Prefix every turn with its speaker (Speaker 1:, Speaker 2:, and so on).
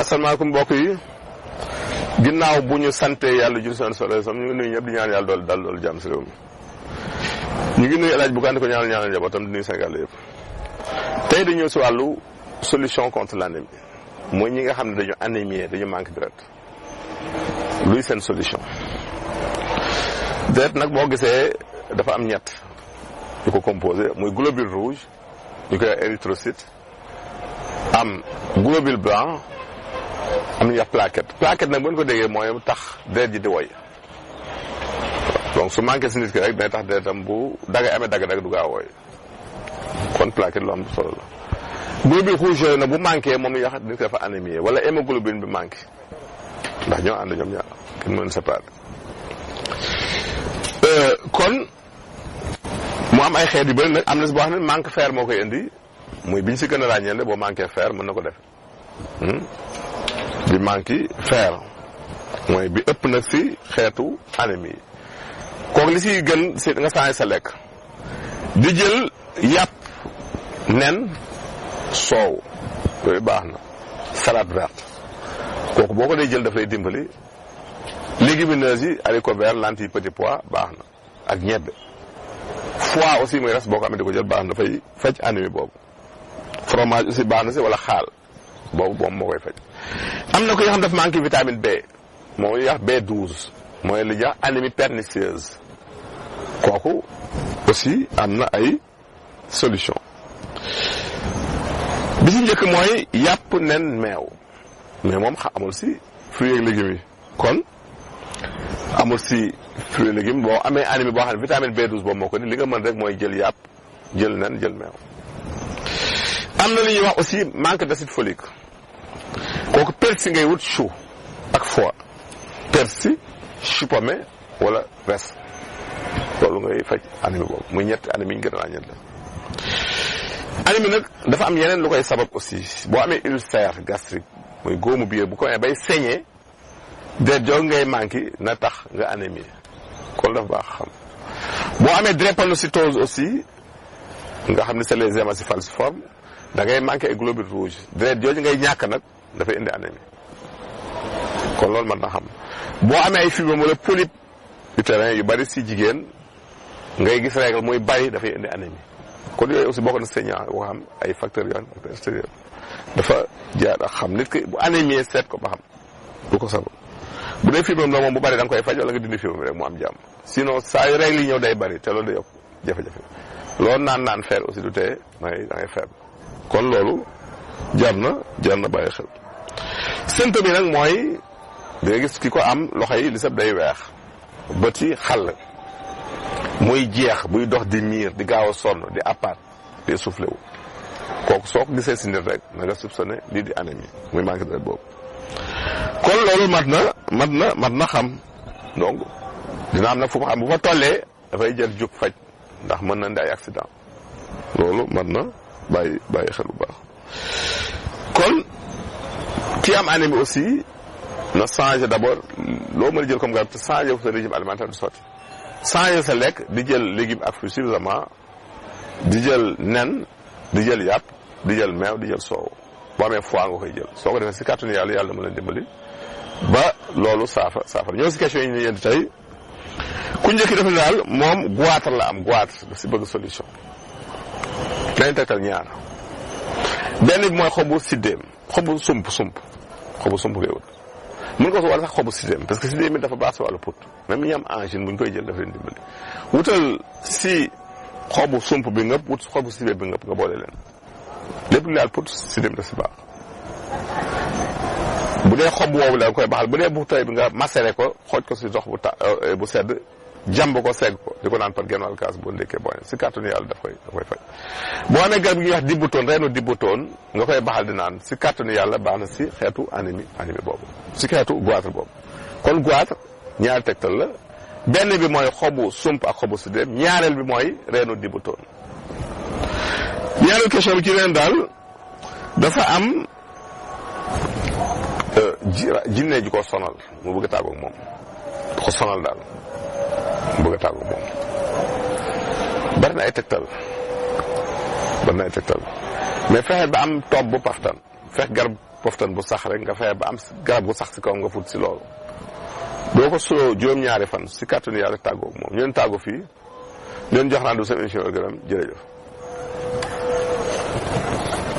Speaker 1: asalaamaaleykum mbokk yi ginnaaw bu ñu sante yàlla jur seen solo sam ñu ngi nuyu ñëpp di ñaan yàlla dool jàmm si réew mi ñu ngi nuyu El Hadj Bougane ko ñaanal njabootam di nuyu Sénégal yëpp tey dañu ñëw si wàllu solution contre l'anémie mooy ñi nga xam ne dañu anémie dañu manque deret luy seen solution. deret nag boo gisee dafa am ñett yu ko composé muy globule rouge ñu koy érythrocyte am globule blanc am nañu wax plaquette nag bu ñu ko déggee mooy tax deret ji di woy donc su manqué si nit ki rek day tax deretam bu dagay amee dagg du gaaw woy kon plaquette lu am solo la. globule rouge yooyu nag bu manqué moom la ñuy wax nit ki dafa anémie wala hémoglobine bi manqué ndax ñoo ànd ñoom ñaar kenn mën séparer kon mu am ay xeet yu bëri nag am na si boo xam ne manque fer moo koy indi muy biñ si gën a ràññeel boo manqué fer mën na ko def bi manqué fer mooy bi ëpp nag si xeetu anémie yi kooku li si gën si nga changé sa lekk di jël yàpp nen soow yooyu baax na salade verte kooku boo ko dee jël daf lay dimbali légumineuses yi haricots verts lentilles petits pois baax na ak ñebbe foie aussi muy res boo ko amee di ko jël baax na dafay faj anémie boobu fromage aussi baax na si wala xaal boobu moom moo koy faj. am na ko yoo xam dafa manqué vitamine B moom la ñuy wax B12 mooy li ñuy wax anémie pernicieuse kooku aussi am na ay solution bi si njëkk mooy yàpp nen meew mais moom amul si fruits et légumes yi kon amul si fruits et légumes boo amee anémie boo xam ne vitamine B12 boobu moo ko ni li nga mën rek mooy jël yàpp jël nen jël meew. am na li ñuy wax aussi manque d'acide folique kooku persil ngay wut chou ak foie persil chou pommé wala res loolu ngay faj anémie boobu muy ñetti anémie yi ñu gën a ràññee la. anémie nag dafa am yeneen lu koy sabab aussi boo amee ulcère gastrique muy góomu biir bu ko amee bay saigner deret jooju ngay manqué na tax nga anémie kon dafa baax xam boo amee drépanocytose aussi nga xam ne c'est les hématocytes falciformes da ngay manqué ay globules rouges deret jooju ngay ñàkk nag dafay indi anémie kon loolu mën na xam boo amee ay fibrome wala polype utérin yu bari si jigéen ngay gis règle muy bari dafay indi anémie kon yooyu aussi bokk na saignant boo xam ay facteurs yoon facteur extérieur dafa jaar ak xam nit ki bu anémie seet ko ba xam du ko sabab bu dee fibrome la moom bu bari da nga koy faj wala nga dindi fibrome rek mu am jàmm sinon saa yu règle yi ñëw day bari te loolu day yokk jafe-jafe loolu naan fer aussi du tee da ngay feeb kon loolu jar na bàyyi xel. symptôme yi nag mooy da nga gis ki ko am loxo yi li sab day weex bët yi xàll muy jeex buy dox di miir di gaaw a sonn di apaat di essoufflé wu kooku soo ko gisee si nit rek na nga soupçonné lii di anémie muy manque de deret boobu. kon loolu mat na xam donc dina am nag fu ko xam bu fa tollee dafay jël jóg faj ndax mën na indi ay accident loolu mat na bàyyi xel bu baax. kon ki am anémie aussi na changer d'abord loo mën a jël comme garab te changer sa régime alimentaire du sotti changer sa lekk di jël légumes ak fruits suffisamment di jël nen di jël yàpp di jël meew di jël soow boo amee foie nga koy jël soo ko defee si kàttanu yàlla mën leen dimbali ba loolu saafara ñoo si question yi ñu yéen tey ku njëkk dafa daal moom goitre la am goitre daf si bëgg solution dañ tegtal ñaar benn bi mooy xobu siddéem xobu sump ngay wut mën ko wala sax xobu siddéem parce que siddéem mi dafa baax si wàllu put même ñi am angine bu ñu koy jël dafa leen dimbali wutal si xobu sump bi ngëpp wut xobu siddéem bi ngëpp nga boole leen lépp lu laal put siddéem daf si baax bu dee xob woowu la nga koy baxal bu dee bu tey bi nga macéré ko xooj ko si ndox bu sedd jàmb ko segg ko di ko naan par genn wàll kaas boo ndekkee booy si kàttanu yàlla daf koy faj boo amee garab gi ñuy wax dibbutoon reenu dibbutoon nga koy baxal di naan si kàttanu yàlla baax na si xeetu anémie boobu si xeetu goitre boobu kon goitre ñaari tegtal la benn bi mooy xobu sump ak xobu siddéem ñaareel bi mooy reenu dibbutoon ñaareel question bi ci reen daal dafa am jinne ji ko sonal mu bëgg a tàggoog moom da ko sonal daal mu bëgg a tàggoog moom bari na ay tegtal mais fexe ba am toob bu paftan fex garab poftan bu sax rek nga fexe ba am garab gu sax si kaw nga fut si loolu boo ko soo juróom-ñaari fan si kàttanu yàlla tàggoo moom ñu leen tàggoo fii leen jox naa du seen émission Wér-gu-Yaram jërëjëf